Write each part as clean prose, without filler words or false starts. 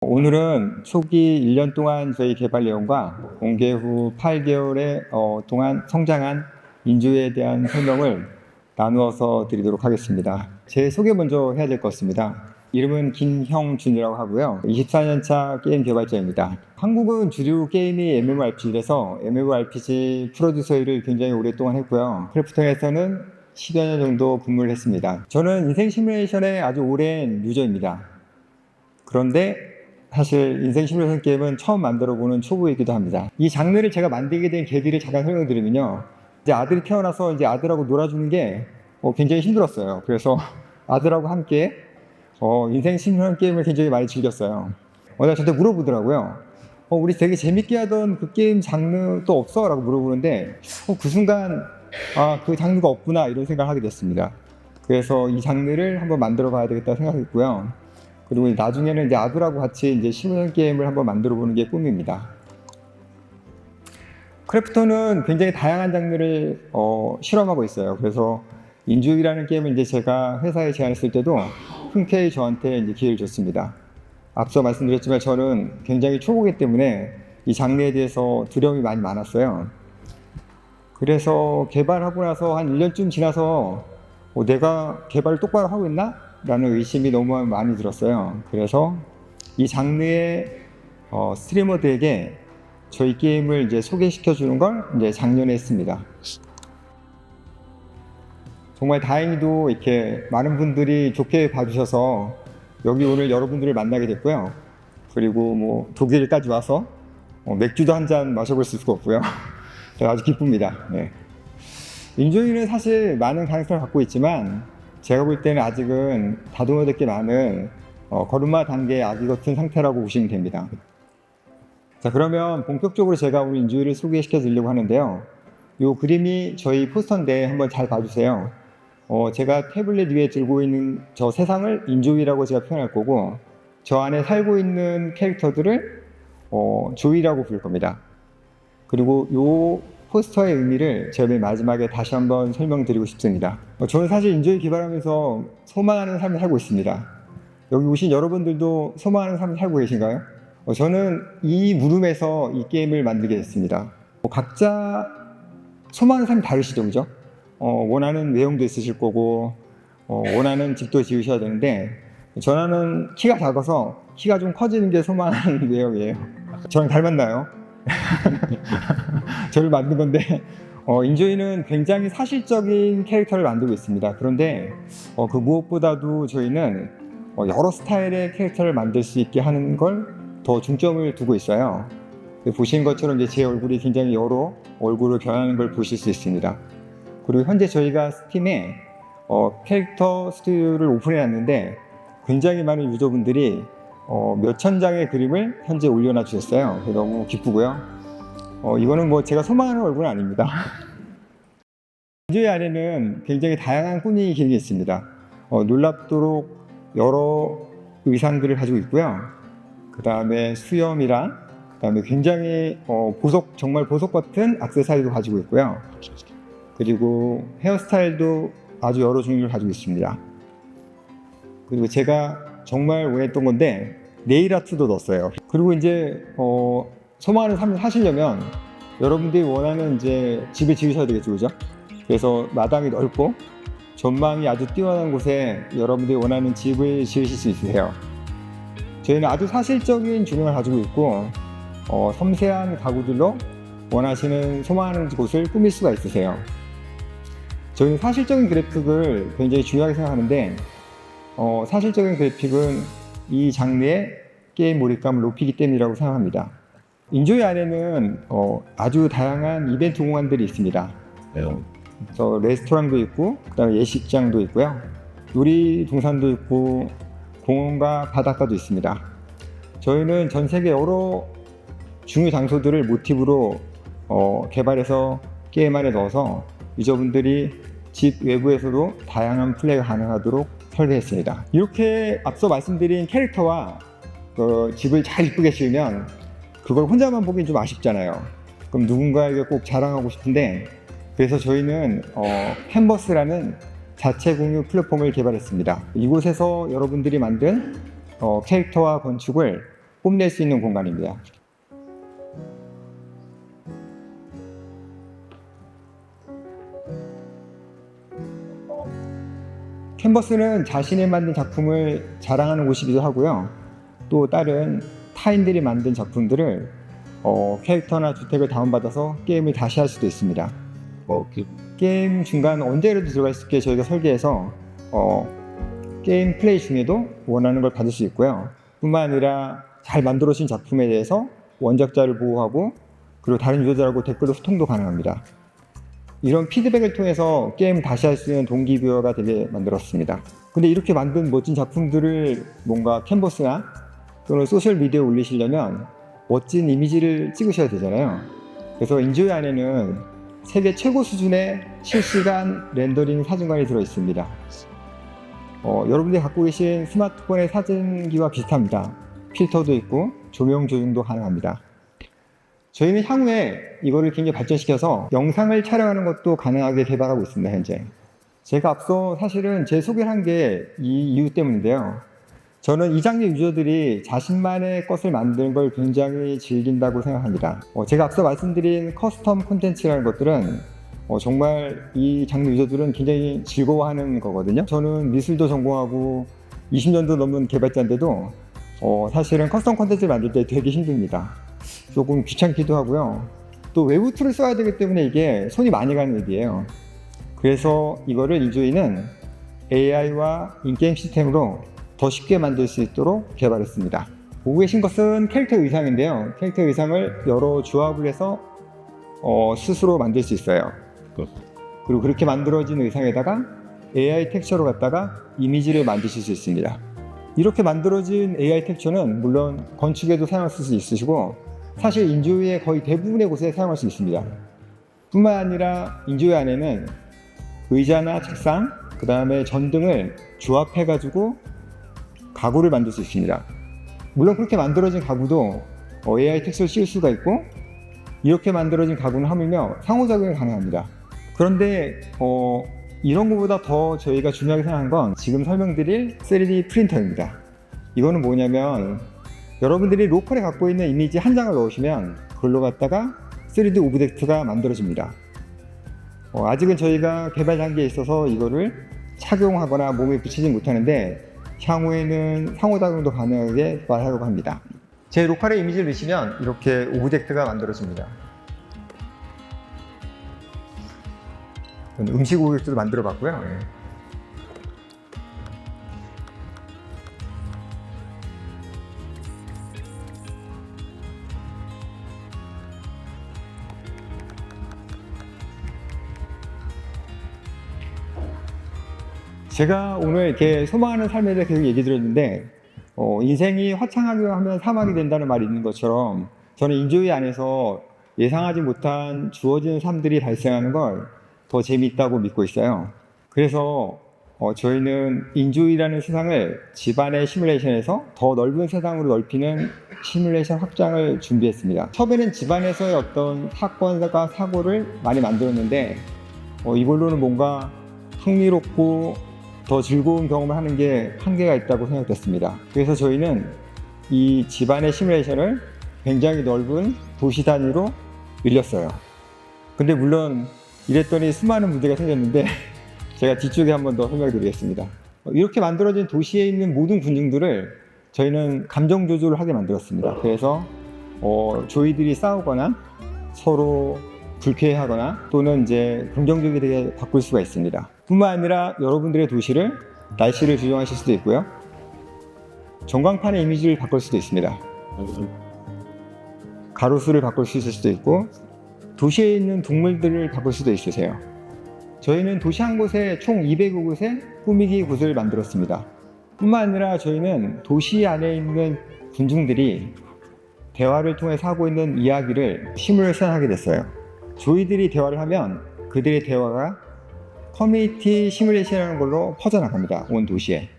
오늘은 초기 1년 동안 저희 개발 내용과 공개 후 8개월의 동안 성장한 인조에 대한 설명을 나누어서 드리도록 하겠습니다. 제 소개 먼저 해야 될 것 같습니다. 이름은 김형준이라고 하고요. 24년차 게임 개발자입니다. 한국은 주류 게임이 MMORPG라서 MMORPG 프로듀서 일을 굉장히 오랫동안 했고요. 크래프톤에서는 10여 년 정도 근무를 했습니다. 저는 인생 시뮬레이션의 아주 오랜 유저입니다. 그런데 사실 인생 시뮬레이션 게임은 처음 만들어보는 초보이기도 합니다. 이 장르를 제가 만들게 된 계기를 잠깐 설명드리면요. 이제 아들이 태어나서 이제 아들하고 놀아주는 게 굉장히 힘들었어요. 그래서 아들하고 함께 인생 시뮬레이션 게임을 굉장히 많이 즐겼어요. 내가 저한테 물어보더라고요. 우리 되게 재밌게 하던 그 게임 장르 또 없어? 라고 물어보는데 그 순간 그 장르가 없구나 이런 생각을 하게 됐습니다. 그래서 이 장르를 한번 만들어 봐야 되겠다 생각했고요. 그리고 나중에는 이제 아들하고 같이 이제 시뮬레이션 게임을 한번 만들어 보는 게 꿈입니다. 크래프톤은 굉장히 다양한 장르를 실험하고 있어요. 그래서 인조이라는 게임을 이제 제가 회사에 제안했을 때도 흔쾌히 저한테 이제 기회를 줬습니다. 앞서 말씀드렸지만 저는 굉장히 초보이기 때문에 이 장르에 대해서 두려움이 많이 많았어요. 그래서 개발하고 나서 한 1년쯤 지나서 내가 개발을 똑바로 하고 있나? 라는 의심이 너무 많이 들었어요. 그래서 이 장르의 스트리머들에게 저희 게임을 이제 소개시켜 주는 걸 이제 작년에 했습니다. 정말 다행히도 이렇게 많은 분들이 좋게 봐주셔서 여기 오늘 여러분들을 만나게 됐고요. 그리고 뭐 독일까지 와서 맥주도 한 잔 마셔볼 수가 없고요. 아주 기쁩니다. 네. 인조이는 사실 많은 가능성을 갖고 있지만 제가 볼 때는 아직은 다듬어야 게 많은 걸음마 단계의 아기 같은 상태라고 보시면 됩니다. 자, 그러면 본격적으로 제가 오늘 인조이를 소개시켜 드리려고 하는데요. 이 그림이 저희 포스터인데 한번 잘 봐주세요. 제가 태블릿 위에 들고 있는 저 세상을 인조이라고 제가 표현할 거고 저 안에 살고 있는 캐릭터들을 조이라고 부를 겁니다. 그리고 이 포스터의 의미를 제가 맨 마지막에 다시 한번 설명드리고 싶습니다. 저는 사실 인조이 개발하면서 소망하는 삶을 살고 있습니다. 여기 오신 여러분들도 소망하는 삶을 살고 계신가요? 저는 이 물음에서 이 게임을 만들게 됐습니다. 각자 소망하는 삶이 다르시죠, 그죠? 원하는 외형도 있으실 거고 원하는 집도 지으셔야 되는데 저는 키가 작아서 키가 좀 커지는 게 소망하는 외형이에요. 저랑 닮았나요? 저를 만든 건데 인조이는 굉장히 사실적인 캐릭터를 만들고 있습니다. 그런데 그 무엇보다도 저희는 여러 스타일의 캐릭터를 만들 수 있게 하는 걸 더 중점을 두고 있어요. 보시는 것처럼 이제 제 얼굴이 굉장히 여러 얼굴을 변하는 걸 보실 수 있습니다. 그리고 현재 저희가 스팀에 캐릭터 스튜디오를 오픈해 놨는데 굉장히 많은 유저분들이 몇천 장의 그림을 현재 올려놔 주셨어요. 너무 기쁘고요. 이거는 뭐 제가 소망하는 얼굴은 아닙니다. 인조이 안에는 굉장히 다양한 꾸미기 기능이 있습니다. 놀랍도록 여러 의상들을 가지고 있고요. 그 다음에 수염이랑 그 다음에 굉장히 보석, 정말 보석 같은 액세서리도 가지고 있고요. 그리고 헤어스타일도 아주 여러 종류를 가지고 있습니다. 그리고 제가 정말 원했던 건데 네일 아트도 넣었어요. 그리고 이제 소망하는 삶을 사시려면 여러분들이 원하는 이제 집을 지으셔야 되겠죠, 그죠? 그래서 마당이 넓고 전망이 아주 뛰어난 곳에 여러분들이 원하는 집을 지으실 수 있으세요. 저희는 아주 사실적인 조명을 가지고 있고 섬세한 가구들로 원하시는 소망하는 곳을 꾸밀 수가 있으세요. 저희는 사실적인 그래픽을 굉장히 중요하게 생각하는데 사실적인 그래픽은 이 장르의 게임 몰입감을 높이기 때문이라고 생각합니다. 인조이 안에는 아주 다양한 이벤트 공간들이 있습니다. 레스토랑도 있고 그다음에 예식장도 있고요. 놀이동산도 있고 공원과 바닷가도 있습니다. 저희는 전 세계 여러 중요 장소들을 모티브로 개발해서 게임 안에 넣어서 유저분들이 집 외부에서도 다양한 플레이가 가능하도록 설계했습니다. 이렇게 앞서 말씀드린 캐릭터와 집을 잘 이쁘게 지으면 그걸 혼자만 보기엔 좀 아쉽잖아요. 그럼 누군가에게 꼭 자랑하고 싶은데 그래서 저희는 캔버스라는 자체 공유 플랫폼을 개발했습니다. 이곳에서 여러분들이 만든 캐릭터와 건축을 뽐낼 수 있는 공간입니다. 캔버스는 자신이 만든 작품을 자랑하는 곳이기도 하고요. 또 다른 타인들이 만든 작품들을 캐릭터나 주택을 다운받아서 게임을 다시 할 수도 있습니다. 게임 중간 언제라도 들어갈 수 있게 저희가 설계해서 게임 플레이 중에도 원하는 걸 받을 수 있고요. 뿐만 아니라 잘 만들어진 작품에 대해서 원작자를 보호하고 그리고 다른 유저들하고 댓글로 소통도 가능합니다. 이런 피드백을 통해서 게임 다시 할 수 있는 동기부여가 되게 만들었습니다. 근데 이렇게 만든 멋진 작품들을 뭔가 캔버스나 또는 소셜미디어에 올리시려면 멋진 이미지를 찍으셔야 되잖아요. 그래서 인조이 안에는 세계 최고 수준의 실시간 렌더링 사진관이 들어있습니다. 여러분들이 갖고 계신 스마트폰의 사진기와 비슷합니다. 필터도 있고 조명 조정도 가능합니다. 저희는 향후에 이거를 굉장히 발전시켜서 영상을 촬영하는 것도 가능하게 개발하고 있습니다. 현재 제가 앞서 사실은 제 소개를 한 게 이 이유 때문인데요. 저는 이 장르 유저들이 자신만의 것을 만드는 걸 굉장히 즐긴다고 생각합니다. 제가 앞서 말씀드린 커스텀 콘텐츠라는 것들은 정말 이 장르 유저들은 굉장히 즐거워하는 거거든요. 저는 미술도 전공하고 20년도 넘은 개발자인데도 사실은 커스텀 콘텐츠를 만들 때 되게 힘듭니다. 조금 귀찮기도 하고요. 또 외부 툴을 써야 되기 때문에 이게 손이 많이 가는 일이에요. 그래서 이거를 인조이는 AI와 인게임 시스템으로 더 쉽게 만들 수 있도록 개발했습니다. 보고 계신 것은 캐릭터 의상인데요. 캐릭터 의상을 여러 조합을 해서 스스로 만들 수 있어요. 그리고 그렇게 만들어진 의상에다가 AI 텍스처로 갖다가 이미지를 만드실 수 있습니다. 이렇게 만들어진 AI 텍스처는 물론 건축에도 사용하실 수 있으시고 사실 인조이의 거의 대부분의 곳에 사용할 수 있습니다. 뿐만 아니라 인조이 안에는 의자나 책상, 그 다음에 전등을 조합해가지고 가구를 만들 수 있습니다. 물론 그렇게 만들어진 가구도 AI 텍스처를 씌울 수가 있고 이렇게 만들어진 가구는 하물며 상호작용이 가능합니다. 그런데 이런 것보다 더 저희가 중요하게 생각한 건 지금 설명드릴 3D 프린터입니다. 이거는 뭐냐면 여러분들이 로컬에 갖고 있는 이미지 한 장을 넣으시면 그걸로 갖다가 3D 오브젝트가 만들어집니다. 아직은 저희가 개발 단계에 있어서 이거를 착용하거나 몸에 붙이지 못하는데 향후에는 상호작용도 가능하게 개발하려고 합니다. 제 로컬에 이미지를 넣으시면 이렇게 오브젝트가 만들어집니다. 음식 오브젝트도 만들어 봤고요. 제가 오늘 이렇게 소망하는 삶에 대해 계속 얘기 드렸는데 인생이 화창하게 하면 사막이 된다는 말이 있는 것처럼 저는 인조이 안에서 예상하지 못한 주어지는 삶들이 발생하는 걸 더 재미있다고 믿고 있어요. 그래서 저희는 인조이라는 세상을 집안의 시뮬레이션에서 더 넓은 세상으로 넓히는 시뮬레이션 확장을 준비했습니다. 처음에는 집안에서의 어떤 사건과 사고를 많이 만들었는데 이걸로는 뭔가 흥미롭고 더 즐거운 경험을 하는 게 한계가 있다고 생각됐습니다. 그래서 저희는 이 집안의 시뮬레이션을 굉장히 넓은 도시 단위로 늘렸어요. 근데 물론 이랬더니 수많은 문제가 생겼는데 제가 뒤쪽에 한 번 더 설명드리겠습니다. 이렇게 만들어진 도시에 있는 모든 군중들을 저희는 감정 조절을 하게 만들었습니다. 그래서 조이들이 싸우거나 서로 불쾌해하거나 또는 이제 긍정적이게 바꿀 수가 있습니다. 뿐만 아니라 여러분들의 도시를 날씨를 조정하실 수도 있고요. 전광판의 이미지를 바꿀 수도 있습니다. 가로수를 바꿀 수 있을 수도 있고 도시에 있는 동물들을 바꿀 수도 있으세요. 저희는 도시 한 곳에 총 200곳의 꾸미기 굿을 만들었습니다. 뿐만 아니라 저희는 도시 안에 있는 군중들이 대화를 통해서 하고 있는 이야기를 시뮬레이션하게 됐어요. 조이들이 대화를 하면 그들의 대화가 커뮤니티 시뮬레이션이라는 걸로 퍼져나갑니다. 온 도시에.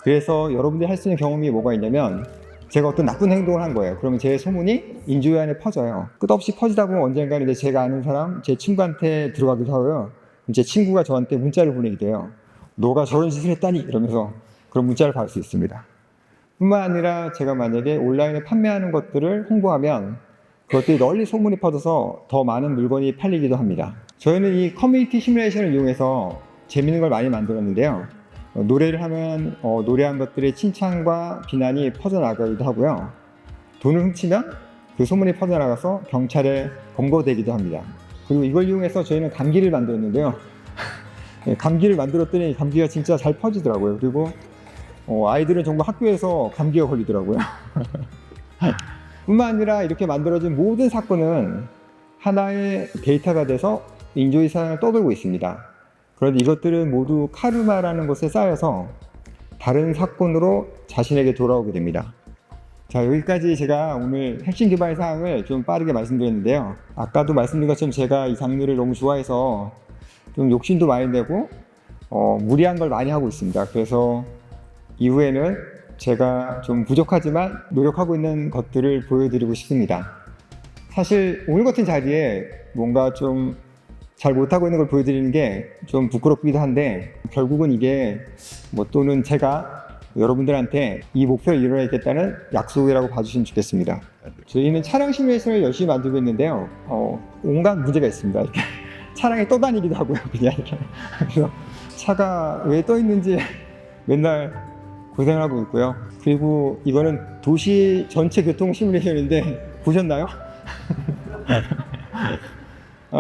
그래서 여러분들이 할 수 있는 경험이 뭐가 있냐면 제가 어떤 나쁜 행동을 한 거예요. 그러면 제 소문이 인조이 안에 퍼져요. 끝없이 퍼지다 보면 언젠가는 이제 제가 아는 사람, 제 친구한테 들어가기도 하고요. 제 친구가 저한테 문자를 보내기도 해요. 너가 저런 짓을 했다니? 이러면서 그런 문자를 받을 수 있습니다. 뿐만 아니라 제가 만약에 온라인에 판매하는 것들을 홍보하면 그것들이 널리 소문이 퍼져서 더 많은 물건이 팔리기도 합니다. 저희는 이 커뮤니티 시뮬레이션을 이용해서 재밌는 걸 많이 만들었는데요. 노래를 하면 노래한 것들의 칭찬과 비난이 퍼져나가기도 하고요. 돈을 훔치면 그 소문이 퍼져나가서 경찰에 검거되기도 합니다. 그리고 이걸 이용해서 저희는 감기를 만들었는데요. 감기를 만들었더니 감기가 진짜 잘 퍼지더라고요. 그리고 아이들은 정말 학교에서 감기가 걸리더라고요. 뿐만 아니라 이렇게 만들어진 모든 사건은 하나의 데이터가 돼서 인조이 사상을 떠돌고 있습니다. 그런데 이것들은 모두 카르마라는 것에 쌓여서 다른 사건으로 자신에게 돌아오게 됩니다. 자, 여기까지 제가 오늘 핵심 개발 사항을 좀 빠르게 말씀드렸는데요. 아까도 말씀드린 것처럼 제가 이 장르를 너무 좋아해서 좀 욕심도 많이 내고 무리한 걸 많이 하고 있습니다. 그래서 이후에는 제가 좀 부족하지만 노력하고 있는 것들을 보여드리고 싶습니다. 사실 오늘 같은 자리에 뭔가 좀 잘 못하고 있는 걸 보여드리는 게 좀 부끄럽기도 한데 결국은 이게 또는 제가 여러분들한테 이 목표를 이뤄야겠다는 약속이라고 봐주시면 좋겠습니다. 저희는 차량 시뮬레이션을 열심히 만들고 있는데요. 온갖 문제가 있습니다. 이렇게 차량이 떠다니기도 하고요. 그냥 이렇게. 그래서 차가 왜 떠 있는지 맨날 고생을 하고 있고요. 그리고 이거는 도시 전체 교통 시뮬레이션인데 보셨나요?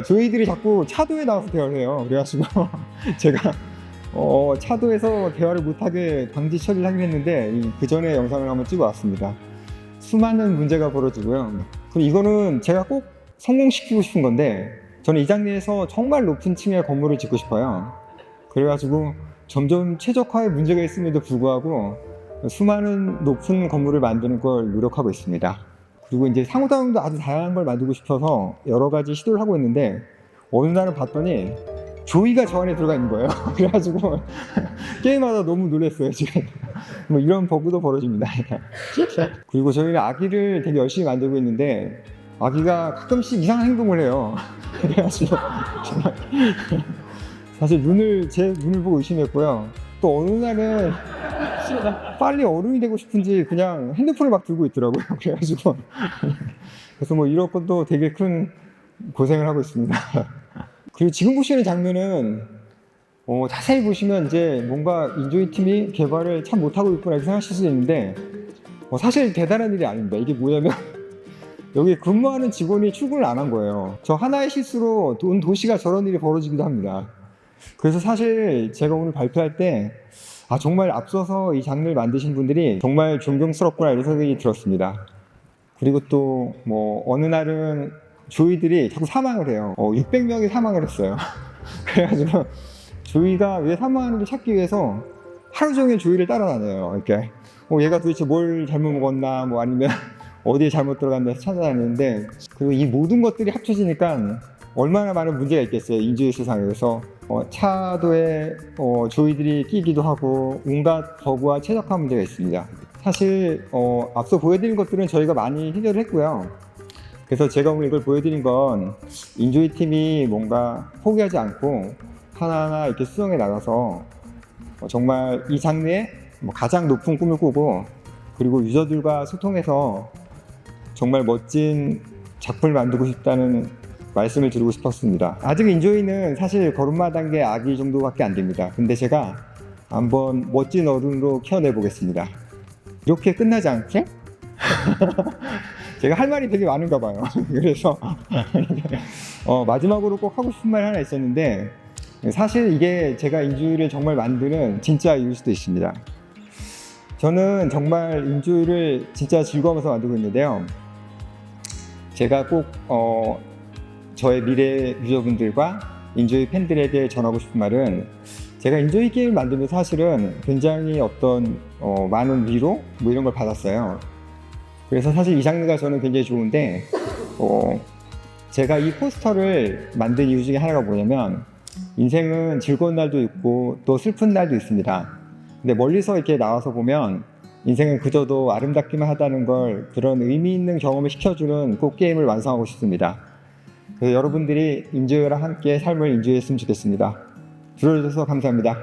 저희들이 자꾸 차도에 나와서 대화를 해요. 그래가지고 제가 차도에서 대화를 못하게 방지 처리를 하긴 했는데 그 전에 영상을 한번 찍어 왔습니다. 수많은 문제가 벌어지고요. 그리고 이거는 제가 꼭 성공시키고 싶은 건데 저는 이 장르에서 정말 높은 층의 건물을 짓고 싶어요. 그래가지고 점점 최적화에 문제가 있음에도 불구하고 수많은 높은 건물을 만드는 걸 노력하고 있습니다. 그리고 이제 상호작용도 아주 다양한 걸 만들고 싶어서 여러 가지 시도를 하고 있는데 어느 날을 봤더니 조이가 저 안에 들어가 있는 거예요. 그래가지고 게임하다 너무 놀랐어요 지금. 이런 버그도 벌어집니다. 그리고 저희는 아기를 되게 열심히 만들고 있는데 아기가 가끔씩 이상한 행동을 해요. 그래가지고 정말 사실 제 눈을 보고 의심했고요. 또 어느 날은 빨리 어른이 되고 싶은지 그냥 핸드폰을 막 들고 있더라고요. 그래가지고 그래서 이런 것도 되게 큰 고생을 하고 있습니다. 그리고 지금 보시는 장면은 자세히 보시면 이제 뭔가 인조이 팀이 개발을 참 못하고 있구나 이렇게 생각하실 수 있는데 사실 대단한 일이 아닙니다. 이게 뭐냐면 여기 근무하는 직원이 출근을 안 한 거예요. 저 하나의 실수로 온 도시가 저런 일이 벌어지기도 합니다. 그래서 사실 제가 오늘 발표할 때 정말 앞서서 이 장르를 만드신 분들이 정말 존경스럽구나 이런 생각이 들었습니다. 그리고 또 어느 날은 조이들이 자꾸 사망을 해요. 600명이 사망을 했어요. 그래가지고 조이가 왜 사망하는지 찾기 위해서 하루 종일 조이를 따라다녀요. 이렇게 얘가 도대체 뭘 잘못 먹었나 아니면 어디에 잘못 들어갔나 해서 찾아다니는데 그리고 이 모든 것들이 합쳐지니까 얼마나 많은 문제가 있겠어요. 인조이 세상에. 그래서 차도에 조이들이 끼기도 하고 온갖 버그와 최적화 문제가 있습니다. 사실 앞서 보여드린 것들은 저희가 많이 해결을 했고요. 그래서 제가 오늘 이걸 보여드린 건 인조이 팀이 뭔가 포기하지 않고 하나하나 이렇게 수정해 나가서 정말 이 장르에 가장 높은 꿈을 꾸고 그리고 유저들과 소통해서 정말 멋진 작품을 만들고 싶다는 말씀을 드리고 싶었습니다. 아직 인조이는 사실 걸음마 단계 아기 정도밖에 안 됩니다. 근데 제가 한번 멋진 어른으로 키워내 보겠습니다. 이렇게 끝나지 않게 제가 할 말이 되게 많은가 봐요. 그래서 마지막으로 꼭 하고 싶은 말 하나 있었는데 사실 이게 제가 인조이를 정말 만드는 진짜 이유일 수도 있습니다. 저는 정말 인조이를 진짜 즐거워하면서 만들고 있는데요. 제가 꼭 저의 미래 유저분들과 인조이 팬들에게 전하고 싶은 말은 제가 인조이 게임을 만들면서 사실은 굉장히 많은 위로 이런 걸 받았어요. 그래서 사실 이 장르가 저는 굉장히 좋은데 제가 이 포스터를 만든 이유 중에 하나가 뭐냐면 인생은 즐거운 날도 있고 또 슬픈 날도 있습니다. 근데 멀리서 이렇게 나와서 보면 인생은 그저도 아름답기만 하다는 걸 그런 의미 있는 경험을 시켜주는 꼭 게임을 완성하고 싶습니다. 그래서 여러분들이 인조이랑 함께 삶을 인조이했으면 좋겠습니다. 들어주셔서 감사합니다.